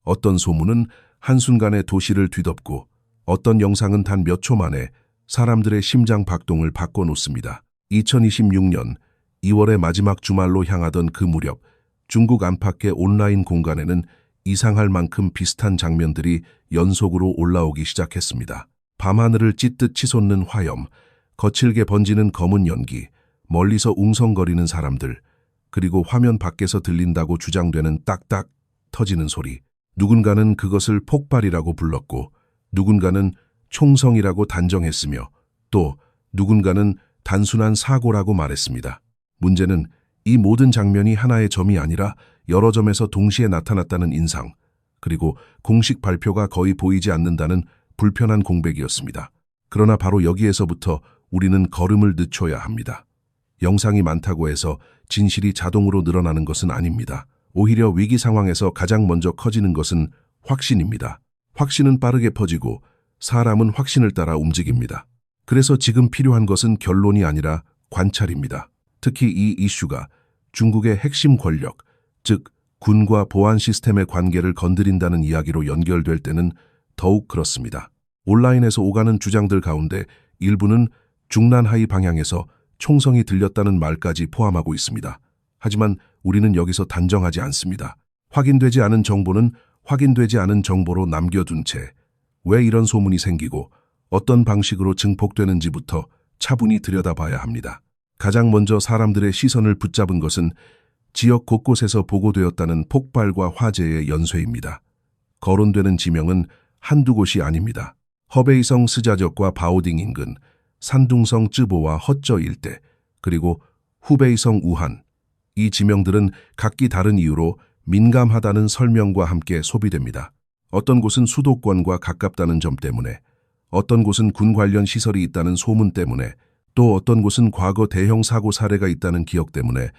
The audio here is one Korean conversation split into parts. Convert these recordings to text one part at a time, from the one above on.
어떤 소문은 한순간에 도시를 뒤덮고 어떤 영상은 단 몇 초 만에 사람들의 심장 박동을 바꿔놓습니다. 2026년 2월의 마지막 주말로 향하던 그 무렵 중국 안팎의 온라인 공간에는 이상할 만큼 비슷한 장면들이 연속으로 올라오기 시작했습니다. 밤하늘을 찢듯 치솟는 화염, 거칠게 번지는 검은 연기, 멀리서 웅성거리는 사람들, 그리고 화면 밖에서 들린다고 주장되는 딱딱 터지는 소리. 누군가는 그것을 폭발이라고 불렀고 누군가는 총성이라고 단정했으며 또 누군가는 단순한 사고라고 말했습니다. 문제는 이 모든 장면이 하나의 점이 아니라 여러 점에서 동시에 나타났다는 인상, 그리고 공식 발표가 거의 보이지 않는다는 불편한 공백이었습니다. 그러나 바로 여기에서부터 우리는 걸음을 늦춰야 합니다. 영상이 많다고 해서 진실이 자동으로 늘어나는 것은 아닙니다. 오히려 위기 상황에서 가장 먼저 커지는 것은 확신입니다. 확신은 빠르게 퍼지고 사람은 확신을 따라 움직입니다. 그래서 지금 필요한 것은 결론이 아니라 관찰입니다. 특히 이 이슈가 중국의 핵심 권력, 즉 군과 보안 시스템의 관계를 건드린다는 이야기로 연결될 때는 더욱 그렇습니다. 온라인에서 오가는 주장들 가운데 일부는 중난하이 방향에서 총성이 들렸다는 말까지 포함하고 있습니다. 하지만 우리는 여기서 단정하지 않습니다. 확인되지 않은 정보는 확인되지 않은 정보로 남겨둔 채 왜 이런 소문이 생기고 어떤 방식으로 증폭되는지부터 차분히 들여다봐야 합니다. 가장 먼저 사람들의 시선을 붙잡은 것은 지역 곳곳에서 보고되었다는 폭발과 화재의 연쇄입니다. 거론되는 지명은 한두 곳이 아닙니다. 허베이성 스자적과 바오딩 인근, 산둥성 쯔보와 허쩌 일대, 그리고 후베이성 우한. 이 지명들은 각기 다른 이유로 민감하다는 설명과 함께 소비됩니다. 어떤 곳은 수도권과 가깝다는 점 때문에, 어떤 곳은 군 관련 시설이 있다는 소문 때문에, 또 어떤 곳은 과거 대형 사고 사례가 있다는 기억 때문에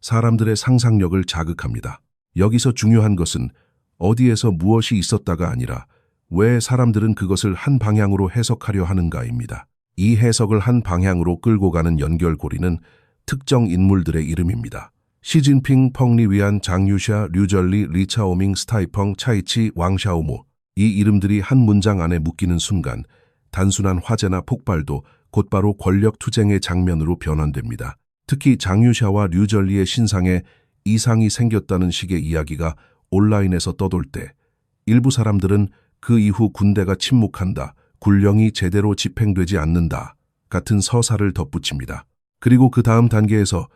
사람들의 상상력을 자극합니다. 여기서 중요한 것은 어디에서 무엇이 있었다가 아니라 왜 사람들은 그것을 한 방향으로 해석하려 하는가입니다. 이 해석을 한 방향으로 끌고 가는 연결고리는 특정 인물들의 이름입니다. 시진핑, 펑리위안, 장유샤, 류절리, 리차오밍, 스타이펑, 차이치, 왕샤오모. 이 이름들이 한 문장 안에 묶이는 순간 단순한 화재나 폭발도 곧바로 권력 투쟁의 장면으로 변환됩니다. 특히 장유샤와 류절리의 신상에 이상이 생겼다는 식의 이야기가 온라인에서 떠돌 때 일부 사람들은 그 이후 군대가 침묵한다, 군령이 제대로 집행되지 않는다 같은 서사를 덧붙입니다. 그리고 그 다음 단계에서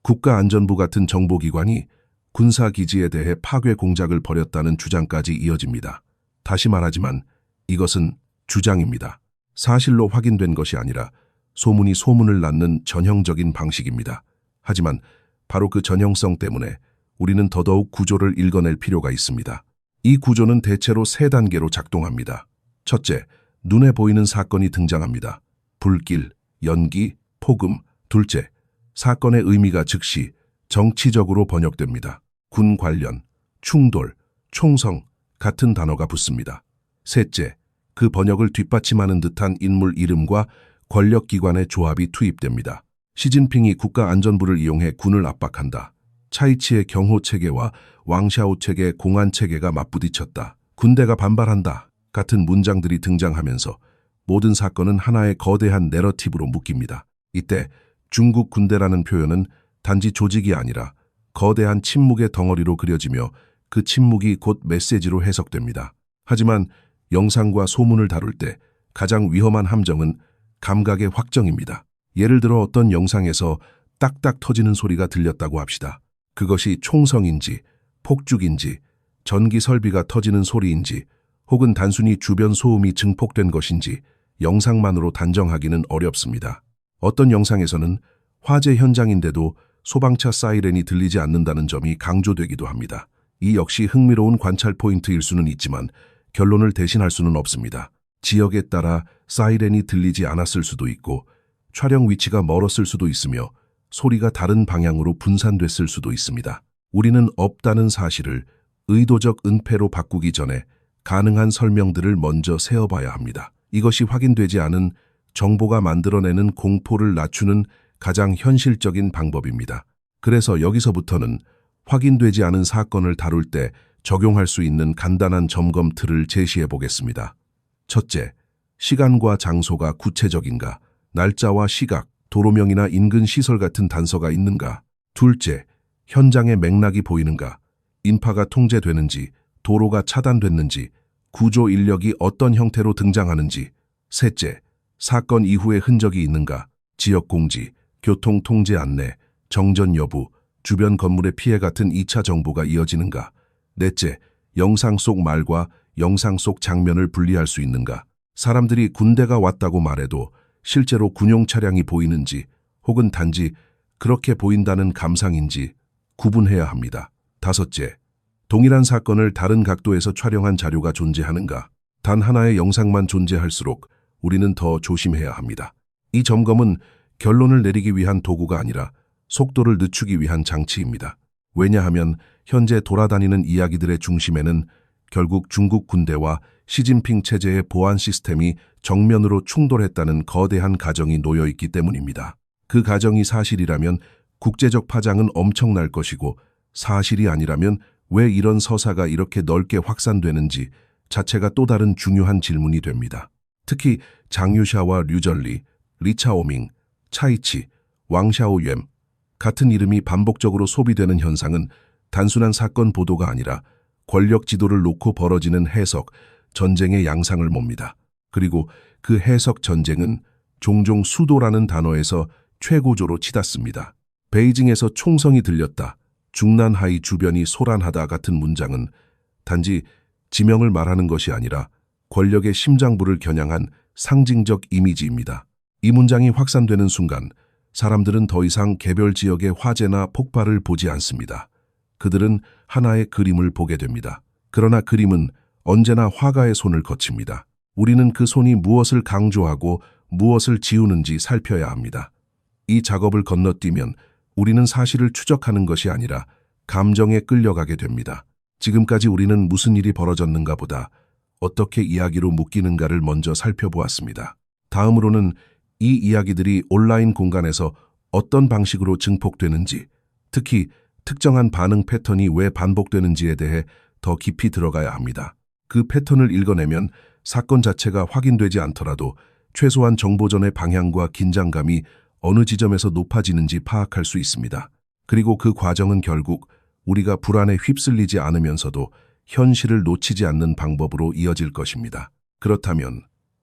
국가안전부 같은 정보기관이 군사기지에 대해 파괴 공작을 벌였다는 주장까지 이어집니다. 다시 말하지만 이것은 주장입니다. 사실로 확인된 것이 아니라 소문이 소문을 낳는 전형적인 방식입니다. 하지만 바로 그 전형성 때문에 우리는 더더욱 구조를 읽어낼 필요가 있습니다. 이 구조는 대체로 세 단계로 작동합니다. 첫째, 눈에 보이는 사건이 등장합니다. 불길, 연기, 폭음. 둘째, 사건의 의미가 즉시 정치적으로 번역됩니다. 군 관련, 충돌, 총성 같은 단어가 붙습니다. 셋째, 그 번역을 뒷받침하는 듯한 인물 이름과 권력기관의 조합이 투입됩니다. 시진핑이 국가안전부를 이용해 군을 압박한다. 차이치의 경호체계와 왕샤오책의 공안체계가 맞부딪혔다. 군대가 반발한다. 같은 문장들이 등장하면서 모든 사건은 하나의 거대한 내러티브로 묶입니다. 이때 중국 군대라는 표현은 단지 조직이 아니라 거대한 침묵의 덩어리로 그려지며 그 침묵이 곧 메시지로 해석됩니다. 하지만 영상과 소문을 다룰 때 가장 위험한 함정은 감각의 확정입니다. 예를 들어 어떤 영상에서 딱딱 터지는 소리가 들렸다고 합시다. 그것이 총성인지, 폭죽인지, 전기 설비가 터지는 소리인지, 혹은 단순히 주변 소음이 증폭된 것인지 영상만으로 단정하기는 어렵습니다. 어떤 영상에서는 화재 현장인데도 소방차 사이렌이 들리지 않는다는 점이 강조되기도 합니다. 이 역시 흥미로운 관찰 포인트일 수는 있지만 결론을 대신할 수는 없습니다. 지역에 따라 사이렌이 들리지 않았을 수도 있고 촬영 위치가 멀었을 수도 있으며 소리가 다른 방향으로 분산됐을 수도 있습니다. 우리는 없다는 사실을 의도적 은폐로 바꾸기 전에 가능한 설명들을 먼저 세어봐야 합니다. 이것이 확인되지 않은 정보가 만들어내는 공포를 낮추는 가장 현실적인 방법입니다. 그래서 여기서부터는 확인되지 않은 사건을 다룰 때 적용할 수 있는 간단한 점검 틀을 제시해 보겠습니다. 첫째, 시간과 장소가 구체적인가? 날짜와 시각, 도로명이나 인근 시설 같은 단서가 있는가? 둘째, 현장의 맥락이 보이는가? 인파가 통제되는지, 도로가 차단됐는지, 구조 인력이 어떤 형태로 등장하는지. 셋째, 사건 이후의 흔적이 있는가? 지역 공지, 교통 통제 안내, 정전 여부, 주변 건물의 피해 같은 2차 정보가 이어지는가? 넷째, 영상 속 말과 영상 속 장면을 분리할 수 있는가? 사람들이 군대가 왔다고 말해도 실제로 군용 차량이 보이는지 혹은 단지 그렇게 보인다는 감상인지 구분해야 합니다. 다섯째, 동일한 사건을 다른 각도에서 촬영한 자료가 존재하는가? 단 하나의 영상만 존재할수록 우리는 더 조심해야 합니다. 이 점검은 결론을 내리기 위한 도구가 아니라 속도를 늦추기 위한 장치입니다. 왜냐하면 현재 돌아다니는 이야기들의 중심에는 결국 중국 군대와 시진핑 체제의 보안 시스템이 정면으로 충돌했다는 거대한 가정이 놓여 있기 때문입니다. 그 가정이 사실이라면 국제적 파장은 엄청날 것이고, 사실이 아니라면 왜 이런 서사가 이렇게 넓게 확산되는지 자체가 또 다른 중요한 질문이 됩니다. 특히 장유샤와 류전리, 리차오밍, 차이치, 왕샤오염 같은 이름이 반복적으로 소비되는 현상은 단순한 사건 보도가 아니라 권력 지도를 놓고 벌어지는 해석, 전쟁의 양상을 봅니다. 그리고 그 해석 전쟁은 종종 수도라는 단어에서 최고조로 치닫습니다. 베이징에서 총성이 들렸다, 중난하이 주변이 소란하다 같은 문장은 단지 지명을 말하는 것이 아니라 권력의 심장부를 겨냥한 상징적 이미지입니다. 이 문장이 확산되는 순간 사람들은 더 이상 개별 지역의 화재나 폭발을 보지 않습니다. 그들은 하나의 그림을 보게 됩니다. 그러나 그림은 언제나 화가의 손을 거칩니다. 우리는 그 손이 무엇을 강조하고 무엇을 지우는지 살펴야 합니다. 이 작업을 건너뛰면 우리는 사실을 추적하는 것이 아니라 감정에 끌려가게 됩니다. 지금까지 우리는 무슨 일이 벌어졌는가 보다 어떻게 이야기로 묶이는가를 먼저 살펴보았습니다. 다음으로는 이 이야기들이 온라인 공간에서 어떤 방식으로 증폭되는지, 특히 특정한 반응 패턴이 왜 반복되는지에 대해 더 깊이 들어가야 합니다. 그 패턴을 읽어내면 사건 자체가 확인되지 않더라도 최소한 정보전의 방향과 긴장감이 어느 지점에서 높아지는지 파악할 수 있습니다. 그리고 그 과정은 결국 우리가 불안에 휩쓸리지 않으면서도 현실을 놓치지 않는 방법으로 이어질 것입니다. 그렇다면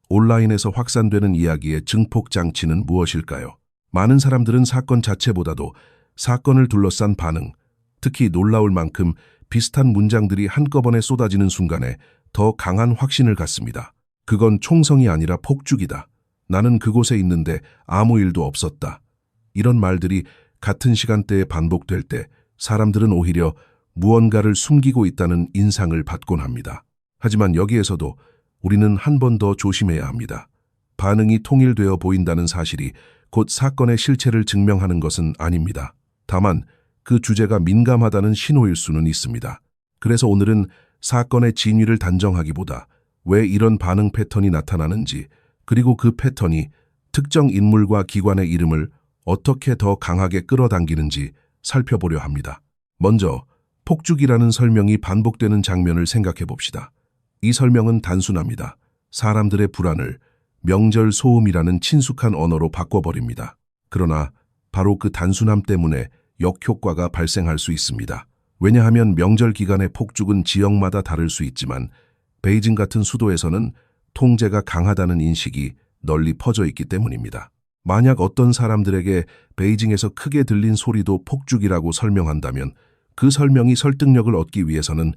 온라인에서 확산되는 이야기의 증폭 장치는 무엇일까요? 많은 사람들은 사건 자체보다도 사건을 둘러싼 반응, 특히 놀라울 만큼 비슷한 문장들이 한꺼번에 쏟아지는 순간에 더 강한 확신을 갖습니다. 그건 총성이 아니라 폭죽이다. 나는 그곳에 있는데 아무 일도 없었다. 이런 말들이 같은 시간대에 반복될 때 사람들은 오히려 무언가를 숨기고 있다는 인상을 받곤 합니다. 하지만 여기에서도 우리는 한 번 더 조심해야 합니다. 반응이 통일되어 보인다는 사실이 곧 사건의 실체를 증명하는 것은 아닙니다. 다만 그 주제가 민감하다는 신호일 수는 있습니다. 그래서 오늘은 사건의 진위를 단정하기보다 왜 이런 반응 패턴이 나타나는지, 그리고 그 패턴이 특정 인물과 기관의 이름을 어떻게 더 강하게 끌어당기는지 살펴보려 합니다. 먼저 폭죽이라는 설명이 반복되는 장면을 생각해 봅시다. 이 설명은 단순합니다. 사람들의 불안을 명절 소음이라는 친숙한 언어로 바꿔버립니다. 그러나 바로 그 단순함 때문에 역효과가 발생할 수 있습니다. 왜냐하면 명절 기간의 폭죽은 지역마다 다를 수 있지만 베이징 같은 수도에서는 통제가 강하다는 인식이 널리 퍼져 있기 때문입니다. 만약 어떤 사람들에게 베이징에서 크게 들린 소리도 폭죽이라고 설명한다면 그 설명이 설득력을 얻기 위해서는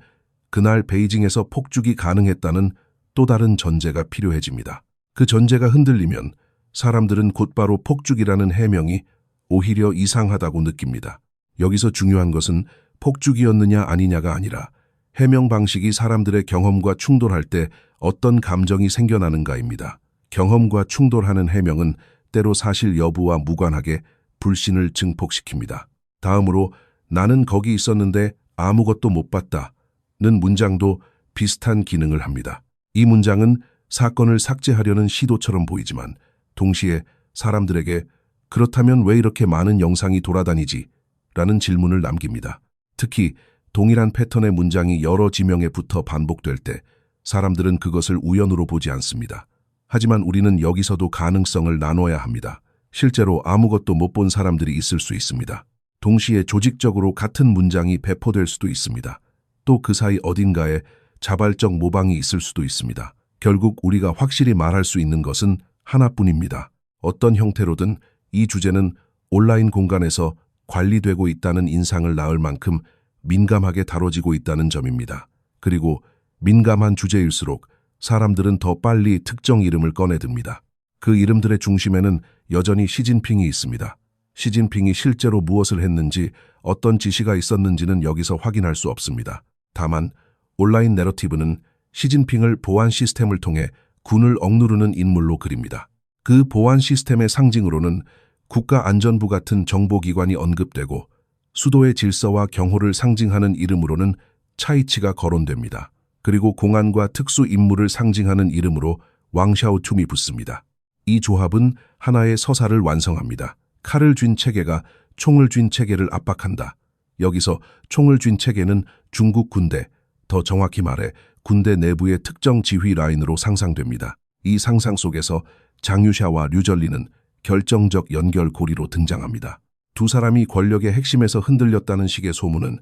그날 베이징에서 폭죽이 가능했다는 또 다른 전제가 필요해집니다. 그 전제가 흔들리면 사람들은 곧바로 폭죽이라는 해명이 오히려 이상하다고 느낍니다. 여기서 중요한 것은 폭죽이었느냐 아니냐가 아니라 해명 방식이 사람들의 경험과 충돌할 때 어떤 감정이 생겨나는가입니다. 경험과 충돌하는 해명은 때로 사실 여부와 무관하게 불신을 증폭시킵니다. 다음으로 나는 거기 있었는데 아무것도 못 봤다는 문장도 비슷한 기능을 합니다. 이 문장은 사건을 삭제하려는 시도처럼 보이지만 동시에 사람들에게 그렇다면 왜 이렇게 많은 영상이 돌아다니지? 라는 질문을 남깁니다. 특히 동일한 패턴의 문장이 여러 지명에 붙어 반복될 때 사람들은 그것을 우연으로 보지 않습니다. 하지만 우리는 여기서도 가능성을 나눠야 합니다. 실제로 아무것도 못 본 사람들이 있을 수 있습니다. 동시에 조직적으로 같은 문장이 배포될 수도 있습니다. 또 그 사이 어딘가에 자발적 모방이 있을 수도 있습니다. 결국 우리가 확실히 말할 수 있는 것은 하나뿐입니다. 어떤 형태로든 이 주제는 온라인 공간에서 관리되고 있다는 인상을 낳을 만큼 민감하게 다뤄지고 있다는 점입니다. 그리고 민감한 주제일수록 사람들은 더 빨리 특정 이름을 꺼내듭니다. 그 이름들의 중심에는 여전히 시진핑이 있습니다. 시진핑이 실제로 무엇을 했는지, 어떤 지시가 있었는지는 여기서 확인할 수 없습니다. 다만 온라인 내러티브는 시진핑을 보안 시스템을 통해 군을 억누르는 인물로 그립니다. 그 보안 시스템의 상징으로는 국가안전부 같은 정보기관이 언급되고 수도의 질서와 경호를 상징하는 이름으로는 차이치가 거론됩니다. 그리고 공안과 특수 임무를 상징하는 이름으로 왕샤오툼이 붙습니다. 이 조합은 하나의 서사를 완성합니다. 칼을 쥔 체계가 총을 쥔 체계를 압박한다. 여기서 총을 쥔 체계는 중국 군대, 더 정확히 말해 군대 내부의 특정 지휘 라인으로 상상됩니다. 이 상상 속에서 장유샤와 류절리는 결정적 연결고리로 등장합니다. 두 사람이 권력의 핵심에서 흔들렸다는 식의 소문은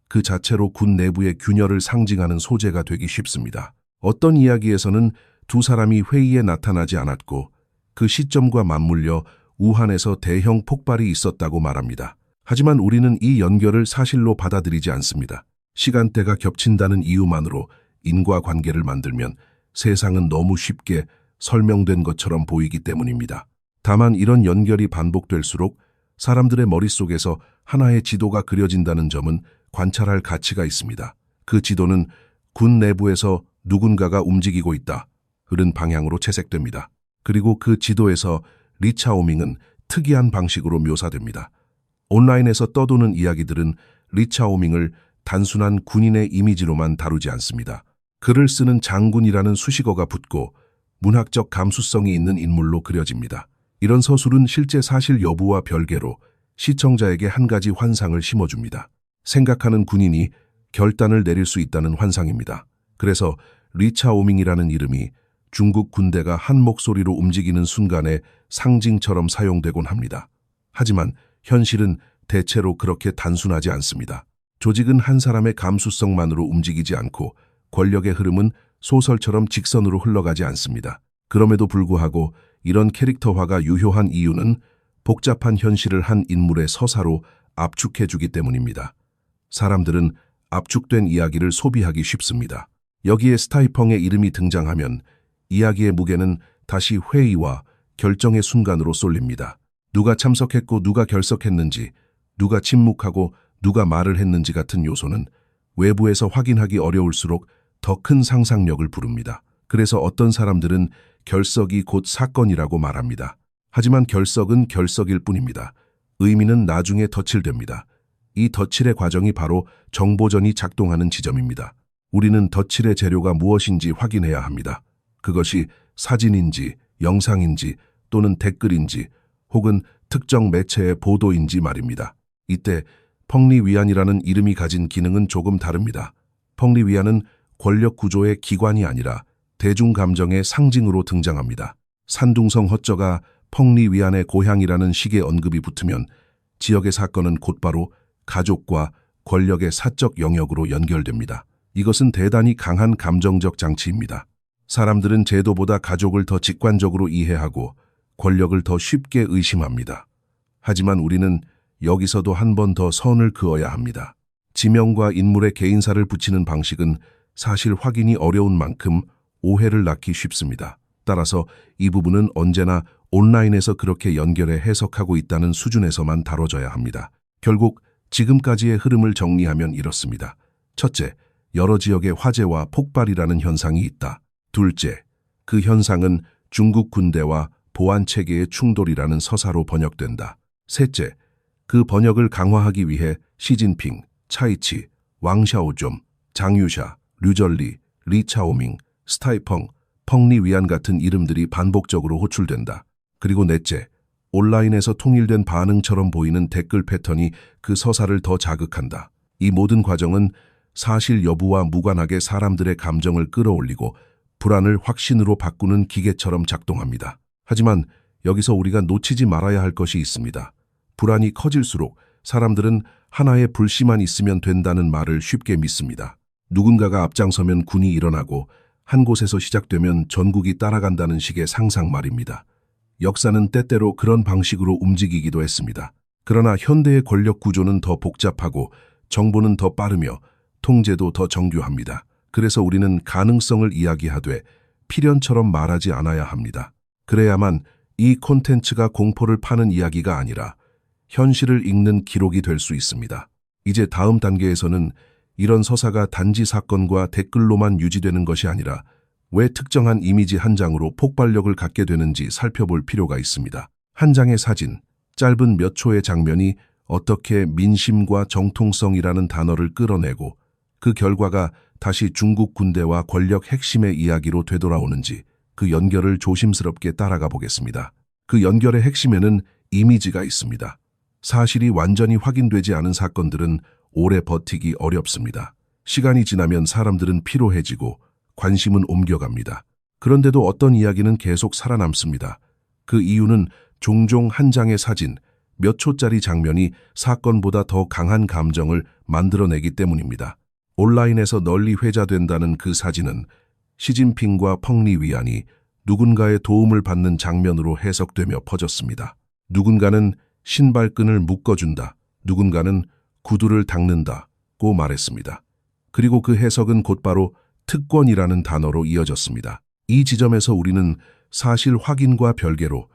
그 자체로 군 내부의 균열을 상징하는 소재가 되기 쉽습니다. 어떤 이야기에서는 두 사람이 회의에 나타나지 않았고 그 시점과 맞물려 우한에서 대형 폭발이 있었다고 말합니다. 하지만 우리는 이 연결을 사실로 받아들이지 않습니다. 시간대가 겹친다는 이유만으로 인과관계를 만들면 세상은 너무 쉽게 설명된 것처럼 보이기 때문입니다. 다만 이런 연결이 반복될수록 사람들의 머릿속에서 하나의 지도가 그려진다는 점은 관찰할 가치가 있습니다. 그 지도는 군 내부에서 누군가가 움직이고 있다, 흐른 방향으로 채색됩니다. 그리고 그 지도에서 리차오밍은 특이한 방식으로 묘사됩니다. 온라인에서 떠도는 이야기들은 리차오밍을 단순한 군인의 이미지로만 다루지 않습니다. 글을 쓰는 장군이라는 수식어가 붙고 문학적 감수성이 있는 인물로 그려집니다. 이런 서술은 실제 사실 여부와 별개로 시청자에게 한 가지 환상을 심어줍니다. 생각하는 군인이 결단을 내릴 수 있다는 환상입니다. 그래서 리차오밍이라는 이름이 중국 군대가 한 목소리로 움직이는 순간에 상징처럼 사용되곤 합니다. 하지만 현실은 대체로 그렇게 단순하지 않습니다. 조직은 한 사람의 감수성만으로 움직이지 않고 권력의 흐름은 소설처럼 직선으로 흘러가지 않습니다. 그럼에도 불구하고 이런 캐릭터화가 유효한 이유는 복잡한 현실을 한 인물의 서사로 압축해주기 때문입니다. 사람들은 압축된 이야기를 소비하기 쉽습니다. 여기에 스타이펑의 이름이 등장하면 이야기의 무게는 다시 회의와 결정의 순간으로 쏠립니다. 누가 참석했고 누가 결석했는지, 누가 침묵하고 누가 말을 했는지 같은 요소는 외부에서 확인하기 어려울수록 더 큰 상상력을 부릅니다. 그래서 어떤 사람들은 결석이 곧 사건이라고 말합니다. 하지만 결석은 결석일 뿐입니다. 의미는 나중에 덧칠됩니다. 이 덧칠의 과정이 바로 정보전이 작동하는 지점입니다. 우리는 덧칠의 재료가 무엇인지 확인해야 합니다. 그것이 사진인지, 영상인지, 또는 댓글인지, 혹은 특정 매체의 보도인지 말입니다. 이때 펑리위안이라는 이름이 가진 기능은 조금 다릅니다. 펑리위안은 권력 구조의 기관이 아니라 대중감정의 상징으로 등장합니다. 산둥성 허쩌가 펑리위안의 고향이라는 식의 언급이 붙으면 지역의 사건은 곧바로 가족과 권력의 사적 영역으로 연결됩니다. 이것은 대단히 강한 감정적 장치입니다. 사람들은 제도보다 가족을 더 직관적으로 이해하고 권력을 더 쉽게 의심합니다. 하지만 우리는 여기서도 한 번 더 선을 그어야 합니다. 지명과 인물의 개인사를 붙이는 방식은 사실 확인이 어려운 만큼 오해를 낳기 쉽습니다. 따라서 이 부분은 언제나 온라인에서 그렇게 연결해 해석하고 있다는 수준에서만 다뤄져야 합니다. 결국 지금까지의 흐름을 정리하면 이렇습니다. 첫째, 여러 지역의 화재와 폭발이라는 현상이 있다. 둘째, 그 현상은 중국 군대와 보안체계의 충돌이라는 서사로 번역된다. 셋째, 그 번역을 강화하기 위해 시진핑, 차이치, 왕샤오좀, 장유샤, 류절리, 리차오밍, 스타이펑, 펑리위안 같은 이름들이 반복적으로 호출된다. 그리고 넷째, 온라인에서 통일된 반응처럼 보이는 댓글 패턴이 그 서사를 더 자극한다. 이 모든 과정은 사실 여부와 무관하게 사람들의 감정을 끌어올리고 불안을 확신으로 바꾸는 기계처럼 작동합니다. 하지만 여기서 우리가 놓치지 말아야 할 것이 있습니다. 불안이 커질수록 사람들은 하나의 불씨만 있으면 된다는 말을 쉽게 믿습니다. 누군가가 앞장서면 군이 일어나고 한 곳에서 시작되면 전국이 따라간다는 식의 상상 말입니다. 역사는 때때로 그런 방식으로 움직이기도 했습니다. 그러나 현대의 권력 구조는 더 복잡하고 정보는 더 빠르며 통제도 더 정교합니다. 그래서 우리는 가능성을 이야기하되 필연처럼 말하지 않아야 합니다. 그래야만 이 콘텐츠가 공포를 파는 이야기가 아니라 현실을 읽는 기록이 될 수 있습니다. 이제 다음 단계에서는 이런 서사가 단지 사건과 댓글로만 유지되는 것이 아니라 왜 특정한 이미지 한 장으로 폭발력을 갖게 되는지 살펴볼 필요가 있습니다. 한 장의 사진, 짧은 몇 초의 장면이 어떻게 민심과 정통성이라는 단어를 끌어내고 그 결과가 다시 중국 군대와 권력 핵심의 이야기로 되돌아오는지 그 연결을 조심스럽게 따라가 보겠습니다. 그 연결의 핵심에는 이미지가 있습니다. 사실이 완전히 확인되지 않은 사건들은 오래 버티기 어렵습니다. 시간이 지나면 사람들은 피로해지고 관심은 옮겨갑니다. 그런데도 어떤 이야기는 계속 살아남습니다. 그 이유는 종종 한 장의 사진, 몇 초짜리 장면이 사건보다 더 강한 감정을 만들어내기 때문입니다. 온라인에서 널리 회자된다는 그 사진은 시진핑과 펑리 위안이 누군가의 도움을 받는 장면으로 해석되며 퍼졌습니다. 누군가는 신발끈을 묶어준다, 누군가는 구두를 닦는다고 말했습니다. 그리고 그 해석은 곧바로 특권이라는 단어로 이어졌습니다. 이 지점에서 우리는 사실 확인과 별개로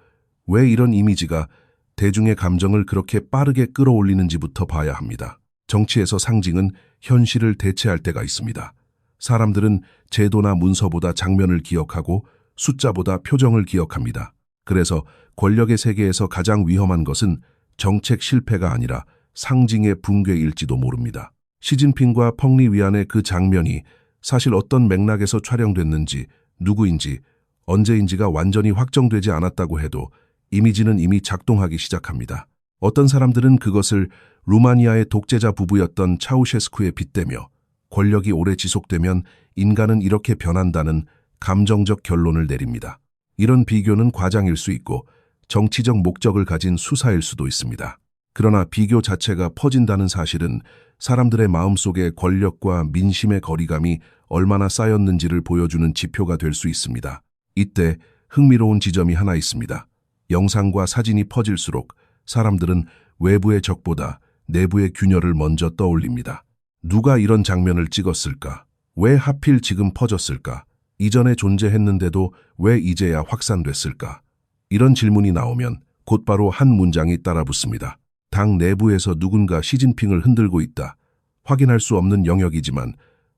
왜 이런 이미지가 대중의 감정을 그렇게 빠르게 끌어올리는지부터 봐야 합니다. 정치에서 상징은 현실을 대체할 때가 있습니다. 사람들은 제도나 문서보다 장면을 기억하고 숫자보다 표정을 기억합니다. 그래서 권력의 세계에서 가장 위험한 것은 정책 실패가 아니라 상징의 붕괴일지도 모릅니다. 시진핑과 펑리 위안의 그 장면이 사실 어떤 맥락에서 촬영됐는지, 누구인지, 언제인지가 완전히 확정되지 않았다고 해도 이미지는 이미 작동하기 시작합니다. 어떤 사람들은 그것을 루마니아의 독재자 부부였던 차우셰스쿠에 빗대며 권력이 오래 지속되면 인간은 이렇게 변한다는 감정적 결론을 내립니다. 이런 비교는 과장일 수 있고 정치적 목적을 가진 수사일 수도 있습니다. 그러나 비교 자체가 퍼진다는 사실은 사람들의 마음속에 권력과 민심의 거리감이 얼마나 쌓였는지를 보여주는 지표가 될 수 있습니다. 이때 흥미로운 지점이 하나 있습니다. 영상과 사진이 퍼질수록 사람들은 외부의 적보다 내부의 균열을 먼저 떠올립니다. 누가 이런 장면을 찍었을까? 왜 하필 지금 퍼졌을까? 이전에 존재했는데도 왜 이제야 확산됐을까? 이런 질문이 나오면 곧바로 한 문장이 따라붙습니다. 당 내부에서 누군가 시진핑을 흔들고 있다. 확인할 수 없는 영역이지만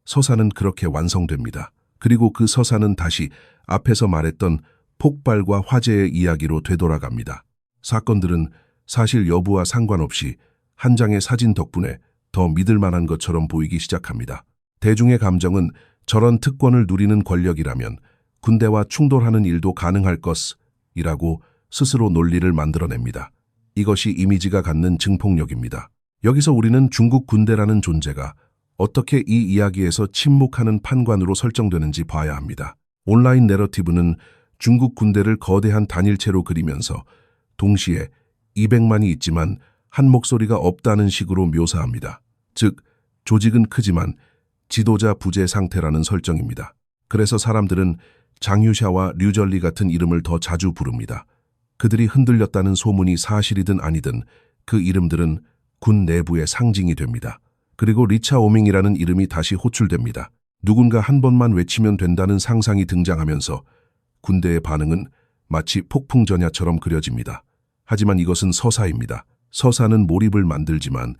서사는 그렇게 완성됩니다. 그리고 그 서사는 다시 앞에서 말했던 폭발과 화재의 이야기로 되돌아갑니다. 사건들은 사실 여부와 상관없이 한 장의 사진 덕분에 더 믿을 만한 것처럼 보이기 시작합니다. 대중의 감정은 저런 특권을 누리는 권력이라면 군대와 충돌하는 일도 가능할 것이라고 스스로 논리를 만들어냅니다. 이것이 이미지가 갖는 증폭력입니다. 여기서 우리는 중국 군대라는 존재가 어떻게 이 이야기에서 침묵하는 판관으로 설정되는지 봐야 합니다. 온라인 내러티브는 중국 군대를 거대한 단일체로 그리면서 동시에 200만이 있지만 한 목소리가 없다는 식으로 묘사합니다. 즉, 조직은 크지만 지도자 부재 상태라는 설정입니다. 그래서 사람들은 장유샤와 류절리 같은 이름을 더 자주 부릅니다. 그들이 흔들렸다는 소문이 사실이든 아니든 그 이름들은 군 내부의 상징이 됩니다. 그리고 리차 오밍이라는 이름이 다시 호출됩니다. 누군가 한 번만 외치면 된다는 상상이 등장하면서 군대의 반응은 마치 폭풍전야처럼 그려집니다. 하지만 이것은 서사입니다. 서사는 몰입을 만들지만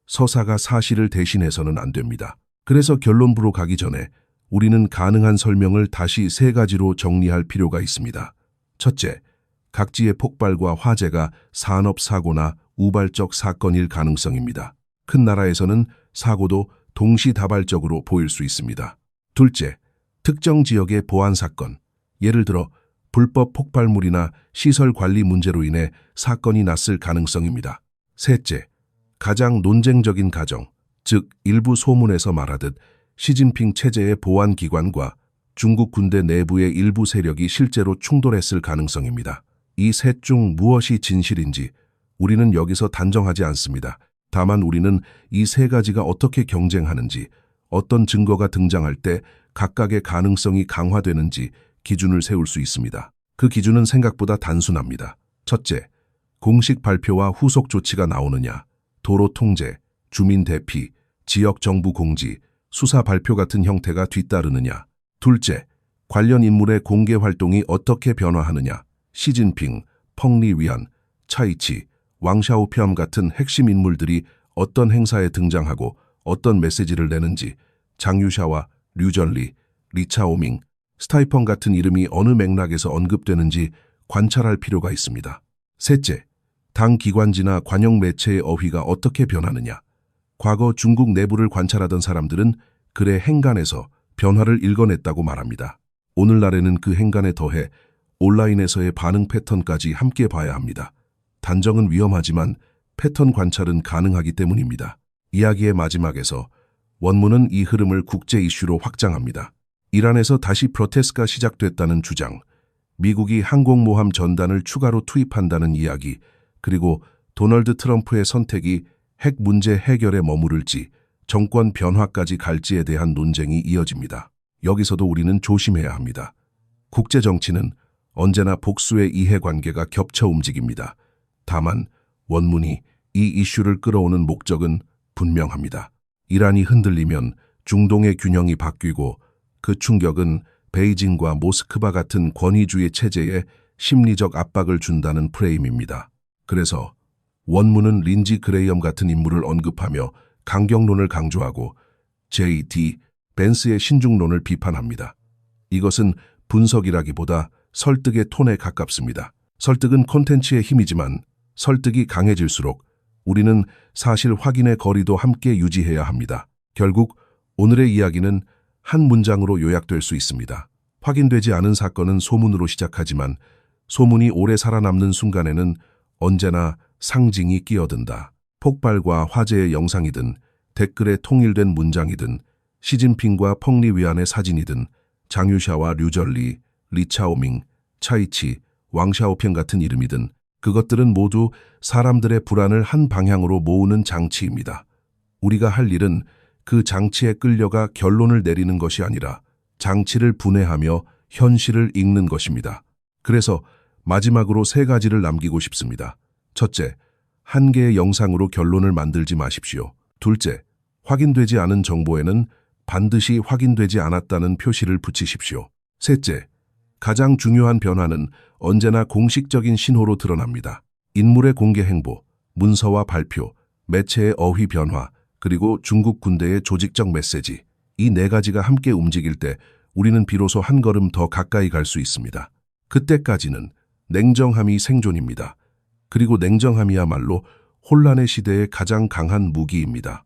서사가 사실을 대신해서는 안 됩니다. 그래서 결론부로 가기 전에 우리는 가능한 설명을 다시 세 가지로 정리할 필요가 있습니다. 첫째, 각지의 폭발과 화재가 산업사고나 우발적 사건일 가능성입니다. 큰 나라에서는 사고도 동시다발적으로 보일 수 있습니다. 둘째, 특정 지역의 보안 사건, 예를 들어 불법 폭발물이나 시설 관리 문제로 인해 사건이 났을 가능성입니다. 셋째, 가장 논쟁적인 가정, 즉 일부 소문에서 말하듯 시진핑 체제의 보안기관과 중국 군대 내부의 일부 세력이 실제로 충돌했을 가능성입니다. 이 셋 중 무엇이 진실인지 우리는 여기서 단정하지 않습니다. 다만 우리는 이 세 가지가 어떻게 경쟁하는지, 어떤 증거가 등장할 때 각각의 가능성이 강화되는지 기준을 세울 수 있습니다. 그 기준은 생각보다 단순합니다. 첫째, 공식 발표와 후속 조치가 나오느냐, 도로 통제, 주민 대피, 지역 정부 공지, 수사 발표 같은 형태가 뒤따르느냐. 둘째, 관련 인물의 공개 활동이 어떻게 변화하느냐, 시진핑, 펑리 위안, 차이치, 왕샤오피암 같은 핵심 인물들이 어떤 행사에 등장하고 어떤 메시지를 내는지, 장유샤와 류전리, 리차오밍, 스타이펑 같은 이름이 어느 맥락에서 언급되는지 관찰할 필요가 있습니다. 셋째, 당 기관지나 관영 매체의 어휘가 어떻게 변하느냐. 과거 중국 내부를 관찰하던 사람들은 글의 행간에서 변화를 읽어냈다고 말합니다. 오늘날에는 그 행간에 더해 온라인에서의 반응 패턴까지 함께 봐야 합니다. 단정은 위험하지만 패턴 관찰은 가능하기 때문입니다. 이야기의 마지막에서 원문은 이 흐름을 국제 이슈로 확장합니다. 이란에서 다시 프로테스트가 시작됐다는 주장, 미국이 항공모함 전단을 추가로 투입한다는 이야기, 그리고 도널드 트럼프의 선택이 핵 문제 해결에 머무를지 정권 변화까지 갈지에 대한 논쟁이 이어집니다. 여기서도 우리는 조심해야 합니다. 국제 정치는 언제나 복수의 이해관계가 겹쳐 움직입니다. 다만 원문이 이 이슈를 끌어오는 목적은 분명합니다. 이란이 흔들리면 중동의 균형이 바뀌고 그 충격은 베이징과 모스크바 같은 권위주의 체제에 심리적 압박을 준다는 프레임입니다. 그래서 원문은 린지 그레이엄 같은 인물을 언급하며 강경론을 강조하고 J.D. 벤스의 신중론을 비판합니다. 이것은 분석이라기보다 설득의 톤에 가깝습니다. 설득은 콘텐츠의 힘이지만 설득이 강해질수록 우리는 사실 확인의 거리도 함께 유지해야 합니다. 결국 오늘의 이야기는 한 문장으로 요약될 수 있습니다. 확인되지 않은 사건은 소문으로 시작하지만 소문이 오래 살아남는 순간에는 언제나 상징이 끼어든다. 폭발과 화재의 영상이든 댓글에 통일된 문장이든 시진핑과 펑리 위안의 사진이든 장유샤와 류전리, 리차오밍, 차이치, 왕샤오평 같은 이름이든 그것들은 모두 사람들의 불안을 한 방향으로 모으는 장치입니다. 우리가 할 일은 그 장치에 끌려가 결론을 내리는 것이 아니라 장치를 분해하며 현실을 읽는 것입니다. 그래서 마지막으로 세 가지를 남기고 싶습니다. 첫째, 한 개의 영상으로 결론을 만들지 마십시오. 둘째, 확인되지 않은 정보에는 반드시 확인되지 않았다는 표시를 붙이십시오. 셋째, 가장 중요한 변화는 언제나 공식적인 신호로 드러납니다. 인물의 공개 행보, 문서와 발표, 매체의 어휘 변화, 그리고 중국 군대의 조직적 메시지, 이 네 가지가 함께 움직일 때 우리는 비로소 한 걸음 더 가까이 갈 수 있습니다. 그때까지는 냉정함이 생존입니다. 그리고 냉정함이야말로 혼란의 시대의 가장 강한 무기입니다.